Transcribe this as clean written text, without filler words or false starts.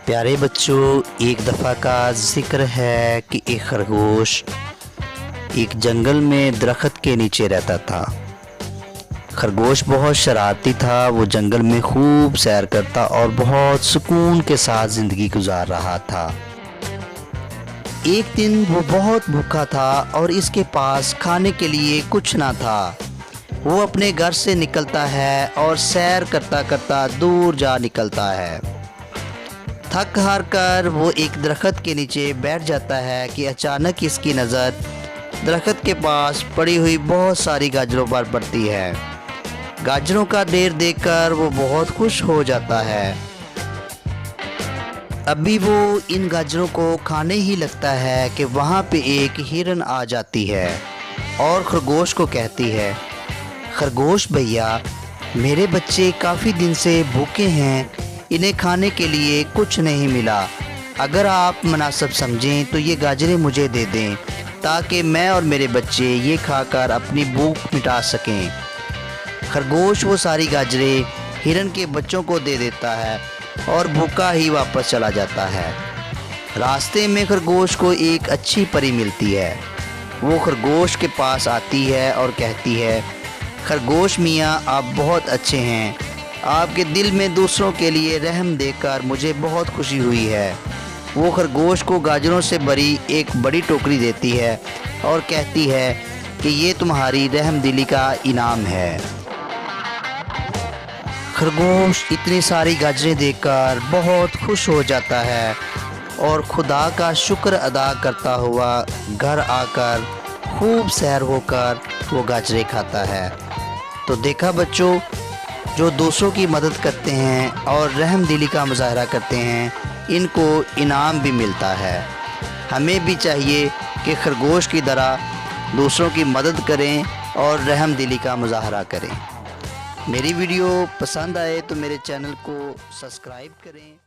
प्यारे बच्चों, एक दफ़ा का जिक्र है कि एक खरगोश एक जंगल में दरख्त के नीचे रहता था। खरगोश बहुत शरारती था। वो जंगल में खूब सैर करता और बहुत सुकून के साथ ज़िंदगी गुजार रहा था। एक दिन वो बहुत भूखा था और इसके पास खाने के लिए कुछ ना था। वो अपने घर से निकलता है और सैर करता करता दूर जा निकलता है। थक हार कर वो एक दरख्त के नीचे बैठ जाता है कि अचानक इसकी नज़र दरख्त के पास पड़ी हुई बहुत सारी गाजरों पर पड़ती है। गाजरों का ढेर देखकर वो बहुत खुश हो जाता है। अभी वो इन गाजरों को खाने ही लगता है कि वहाँ पे एक हिरन आ जाती है और खरगोश को कहती है, खरगोश भैया, मेरे बच्चे काफ़ी दिन से भूखे हैं, इन्हें खाने के लिए कुछ नहीं मिला। अगर आप मुनासिब समझें तो ये गाजरें मुझे दे दें ताकि मैं और मेरे बच्चे ये खाकर अपनी भूख मिटा सकें। खरगोश वो सारी गाजरें हिरन के बच्चों को दे देता है और भूखा ही वापस चला जाता है। रास्ते में खरगोश को एक अच्छी परी मिलती है। वो खरगोश के पास आती है और कहती है, खरगोश मियाँ, आप बहुत अच्छे हैं। आपके दिल में दूसरों के लिए रहम देकर मुझे बहुत खुशी हुई है। वो खरगोश को गाजरों से भरी एक बड़ी टोकरी देती है और कहती है कि ये तुम्हारी रहम दिली का इनाम है। खरगोश इतनी सारी गाजरें देखकर बहुत खुश हो जाता है और खुदा का शुक्र अदा करता हुआ घर आकर खूब सैर होकर वो गाजरें खाता है। तो देखा बच्चों, जो दूसरों की मदद करते हैं और रहम दिली का मुजाहरा करते हैं, इनको इनाम भी मिलता है। हमें भी चाहिए कि खरगोश की तरह दूसरों की मदद करें और रहम दिली का मुजाहरा करें। मेरी वीडियो पसंद आए तो मेरे चैनल को सब्सक्राइब करें।